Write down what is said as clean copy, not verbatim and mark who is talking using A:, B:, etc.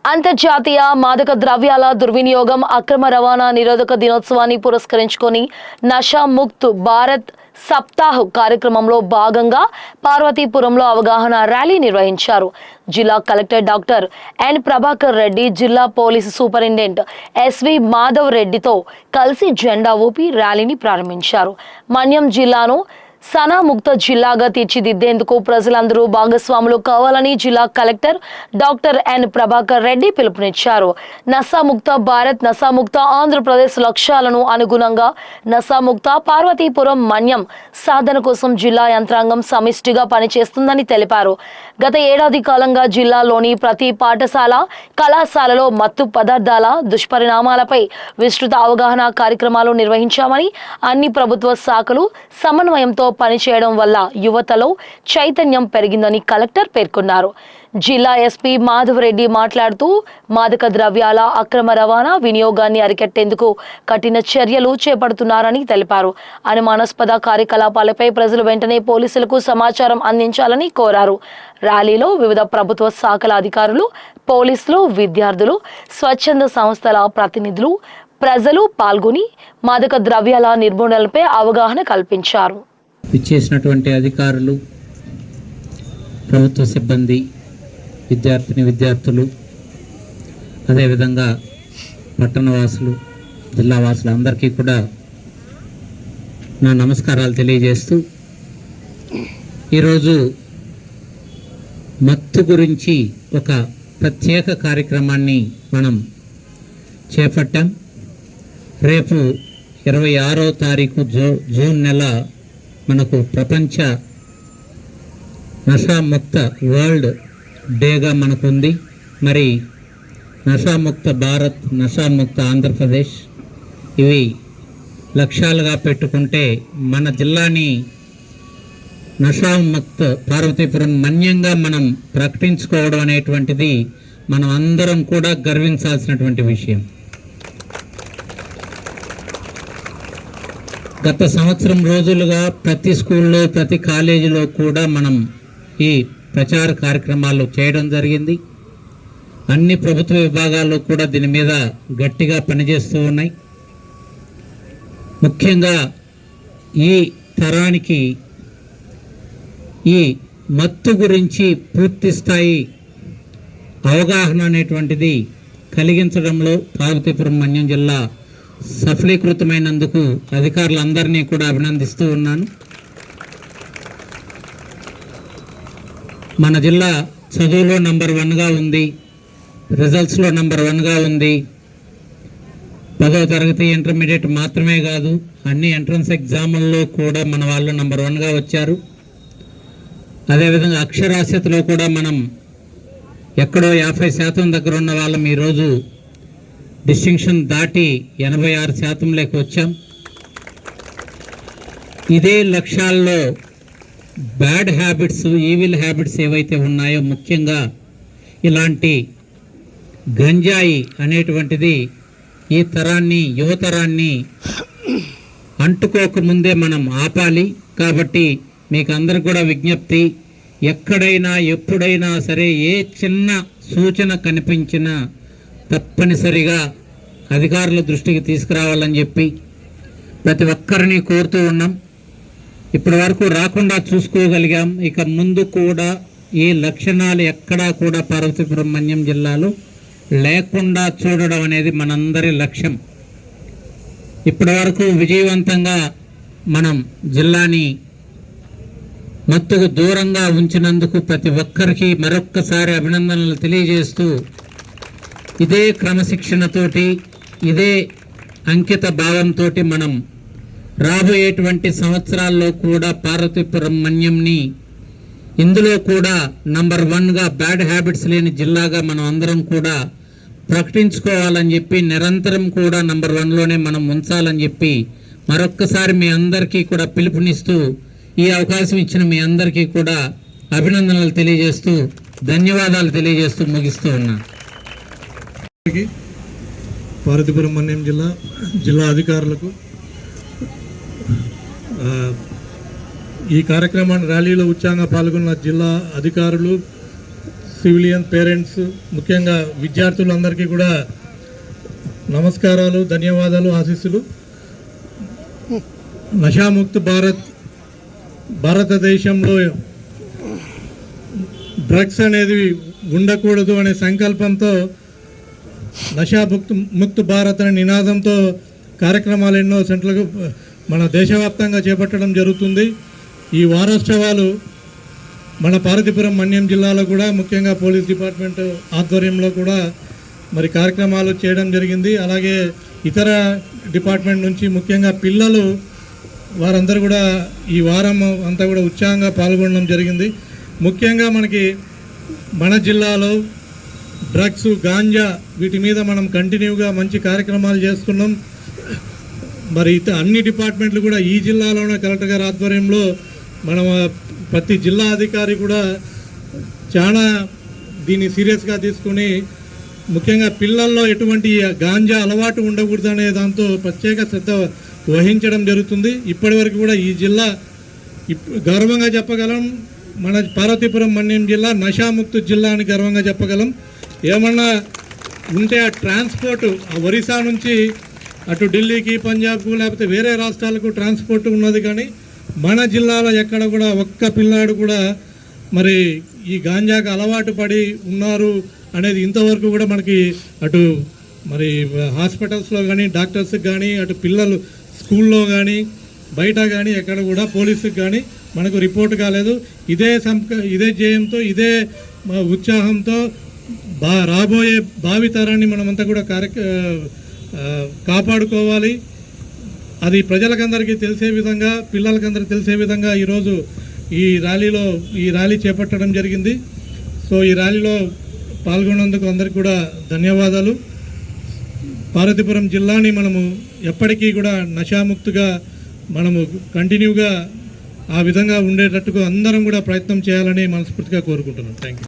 A: అంతర్జాతీయ మాదక ద్రవ్యాల దుర్వినియోగం అక్రమ రవాణా నిరోధక దినోత్సవాన్ని పురస్కరించుకొని నషా ముక్త్ భారత్ సప్తాహ్ కార్యక్రమంలో భాగంగా పార్వతీపురంలో అవగాహన ర్యాలీ నిర్వహించారు. జిల్లా collector doctor N Prabhakar Reddy, జిల్లా పోలీసు సూపరింటెండెంట్ ఎస్వి మాధవ్ రెడ్డితో కలిసి జెండా ఊపి ర్యాలీని ప్రారంభించారు. మన్యం జిల్లాను సనాముక్త జిల్లాగా తీర్చిదిద్దేందుకు ప్రజలందరూ భాగస్వాములు కావాలని జిల్లా collector doctor N Prabhakar Reddy పిలుపునిచ్చారు. నశాముక్త భారత్, నశాముక్త ఆంధ్రప్రదేశ్ లక్ష్యాలను అనుగుణంగా నశాముక్త పార్వతీపురం మన్యం సాధన కోసం జిల్లా యంత్రాంగం సమిష్టిగా పనిచేస్తుందని తెలిపారు. గత ఏడాది కాలంగా జిల్లాలోని ప్రతి పాఠశాల, కళాశాలలో మత్తు పదార్థాల దుష్పరిణామాలపై విస్తృత అవగాహన కార్యక్రమాలు నిర్వహించామని, అన్ని ప్రభుత్వ శాఖలు సమన్వయంతో పనిచేయడం వల్ల యువతలో చైతన్యం పెరిగిందని కలెక్టర్ పేర్కొన్నారు. జిల్లా ఎస్పీ మాధవ్ రెడ్డి మాట్లాడుతూ మాదక ద్రవ్యాల అక్రమ రవాణా వినియోగాన్ని అరికట్టేందుకు కఠిన చర్యలు చేపడుతున్నారని తెలిపారు. అనుమానాస్పద కార్యకలాపాలపై ప్రజలు వెంటనే పోలీసులకు సమాచారం అందించాలని కోరారు. ర్యాలీలో వివిధ ప్రభుత్వ శాఖల అధికారులు, పోలీసులు, విద్యార్థులు, స్వచ్ఛంద సంస్థల ప్రతినిధులు, ప్రజలు పాల్గొని మాదక ద్రవ్యాల నిర్మూలనపై అవగాహన కల్పించారు.
B: ఇచ్చేసినటువంటి అధికారులు, ప్రభుత్వ సిబ్బంది, విద్యార్థులు, అదేవిధంగా పట్టణవాసులు, జిల్లావాసులు అందరికీ కూడా నా నమస్కారాలు తెలియజేస్తూ, ఈరోజు మత్తు గురించి ఒక ప్రత్యేక కార్యక్రమాన్ని మనం చేపట్టాం. రేపు 26వ తారీఖు జూన్ నెల మనకు ప్రపంచ నషాముక్త వరల్డ్ డేగా మనకుంది. మరి నషాముక్త భారత్, నషాముక్త ఆంధ్రప్రదేశ్ ఇవి లక్ష్యాలుగా పెట్టుకుంటే మన జిల్లాని నషాముక్త పార్వతీపురం మన్యంగా మనం ప్రకటించుకోవడం అనేటువంటిది మనం అందరం కూడా గర్వించాల్సినటువంటి విషయం. గత సంవత్సరం రోజులుగా ప్రతి స్కూల్లో, ప్రతి కాలేజీలో కూడా మనం ఈ ప్రచార కార్యక్రమాలు చేయడం జరిగింది. అన్ని ప్రభుత్వ విభాగాల్లో కూడా దీని మీద గట్టిగా పనిచేస్తూ ఉన్నాయి. ముఖ్యంగా ఈ తరానికి ఈ మత్తు గురించి పూర్తి స్థాయి అవగాహన అనేటువంటిది కలిగించడంలో పార్వతీపురం మన్యం జిల్లా సఫలీకృతమైనందుకు అధికారులందరినీ కూడా అభినందిస్తూ ఉన్నాను. మన జిల్లా చదువులో నంబర్ 1గా ఉంది, రిజల్ట్స్లో నంబర్ 1గా ఉంది. 10వ తరగతి ఇంటర్మీడియట్ మాత్రమే కాదు, అన్ని ఎంట్రన్స్ ఎగ్జాముల్లో కూడా మన వాళ్ళు నంబర్ 1గా వచ్చారు. అదేవిధంగా అక్షరాస్యతలో కూడా మనం ఎక్కడో 50% దగ్గర ఉన్న వాళ్ళం ఈరోజు డిస్టింక్షన్ దాటి 86%లోకి వచ్చాం. ఇదే లక్ష్యాల్లో బ్యాడ్ హ్యాబిట్స్, ఈవిల్ హ్యాబిట్స్ ఏవైతే ఉన్నాయో, ముఖ్యంగా ఇలాంటి గంజాయి అనేటువంటిది ఈ తరాన్ని, యువతరాన్ని అంటుకోకముందే మనం ఆపాలి. కాబట్టి మీకు అందరికి కూడా విజ్ఞప్తి, ఎక్కడైనా ఎప్పుడైనా సరే ఏ చిన్న సూచన కనిపించినా తప్పనిసరిగా అధికారుల దృష్టికి తీసుకురావాలని చెప్పి ప్రతి ఒక్కరిని కోరుతూ ఉన్నాం. ఇప్పటి వరకు రాకుండా చూసుకోగలిగాం. ఇక ముందు కూడా ఈ లక్షణాలు ఎక్కడా కూడా పార్వతీపురం మన్యం జిల్లాలో లేకుండా చూడడం అనేది మనందరి లక్ష్యం. ఇప్పటి వరకు విజయవంతంగా మనం జిల్లాని మత్తుకు దూరంగా ఉంచినందుకు ప్రతి ఒక్కరికి మరొక్కసారి అభినందనలు తెలియజేస్తూ, ఇదే క్రమశిక్షణతోటి, ఇదే అంకిత భావంతో మనం రాబోయేటువంటి సంవత్సరాల్లో కూడా పార్వతీపురం మన్యంని ఇందులో కూడా నంబర్ 1గా బ్యాడ్ హ్యాబిట్స్ లేని జిల్లాగా మనం అందరం కూడా ప్రకటించుకోవాలని చెప్పి, నిరంతరం కూడా నంబర్ 1లోనే మనం ఉంచాలని చెప్పి మరొక్కసారి మీ అందరికీ కూడా పిలుపునిస్తూ, ఈ అవకాశం ఇచ్చిన మీ అందరికీ కూడా అభినందనలు తెలియజేస్తూ, ధన్యవాదాలు తెలియజేస్తూ ముగిస్తూ ఉన్నాను.
C: పార్వతీపురం మన్యం జిల్లా అధికారులకు, ఈ కార్యక్రమాన్ని ర్యాలీలో ఉత్సాహంగా పాల్గొన్న జిల్లా అధికారులు, సివిలియన్ పేరెంట్స్, ముఖ్యంగా విద్యార్థులందరికీ కూడా నమస్కారాలు, ధన్యవాదాలు, ఆశీస్సులు. నషాముక్త్ భారతదేశంలో డ్రగ్స్ అనేది ఉండకూడదు అనే సంకల్పంతో ముక్త్ భారత్ అనే నినాదంతో కార్యక్రమాలు ఎన్నో సెంట్రల్ మన దేశవ్యాప్తంగా చేపట్టడం జరుగుతుంది. ఈ వారోత్సవాలు మన పార్వతీపురం మన్యం జిల్లాలో కూడా ముఖ్యంగా పోలీస్ డిపార్ట్మెంట్ ఆధ్వర్యంలో కూడా మరి కార్యక్రమాలు చేయడం జరిగింది. అలాగే ఇతర డిపార్ట్మెంట్ నుంచి ముఖ్యంగా పిల్లలు వారందరూ కూడా ఈ వారం అంతా కూడా ఉత్సాహంగా పాల్గొనడం జరిగింది. ముఖ్యంగా మనకి మన జిల్లాలో డ్రగ్స్, గాంజా వీటి మీద మనం కంటిన్యూగా మంచి కార్యక్రమాలు చేస్తున్నాం. మరి అన్ని డిపార్ట్మెంట్లు కూడా ఈ జిల్లాలోనే కలెక్టర్ గారి ఆధ్వర్యంలో మనం ప్రతి జిల్లా అధికారి కూడా చాలా దీన్ని సీరియస్గా తీసుకుని ముఖ్యంగా పిల్లల్లో ఎటువంటి గాంజా అలవాటు ఉండకూడదు అనే దాంతో ప్రత్యేక శ్రద్ధ వహించడం జరుగుతుంది. ఇప్పటి వరకు కూడా ఈ జిల్లా గర్వంగా చెప్పగలం, మన పార్వతీపురం మన్యం జిల్లా నషాముక్త జిల్లా అని గర్వంగా చెప్పగలం. ఏమన్నా ఉంటే ఆ ట్రాన్స్పోర్ట్ ఒరిస్సా నుంచి అటు ఢిల్లీకి, పంజాబ్కు లేకపోతే వేరే రాష్ట్రాలకు ట్రాన్స్పోర్ట్ ఉన్నది, కానీ మన జిల్లాలో ఎక్కడ కూడా ఒక్క పిల్లాడు కూడా మరి ఈ గాంజాకు అలవాటు పడి ఉన్నారు అనేది ఇంతవరకు కూడా మనకి అటు మరి హాస్పిటల్స్లో కానీ, డాక్టర్స్కి కానీ, అటు పిల్లలు స్కూల్లో కానీ, బయట కానీ ఎక్కడ కూడా పోలీసుకి కానీ మనకు రిపోర్ట్ కాలేదు. ఇదే ధ్యేయంతో, ఇదే ఉత్సాహంతో రాబోయే భావితరాన్ని మనమంతా కూడా కాపాడుకోవాలి. అది ప్రజలకందరికీ తెలిసే విధంగా, పిల్లలకందరికీ తెలిసే విధంగా ఈరోజు ఈ ర్యాలీ చేపట్టడం జరిగింది. సో ఈ ర్యాలీలో పాల్గొన్నందుకు అందరికీ కూడా ధన్యవాదాలు. పార్వతీపురం జిల్లాని మనము ఎప్పటికీ కూడా నషాముక్తిగా మనము కంటిన్యూగా ఆ విధంగా ఉండేటట్టుగా అందరం కూడా ప్రయత్నం చేయాలని మనస్ఫూర్తిగా కోరుకుంటున్నాం. Thank you.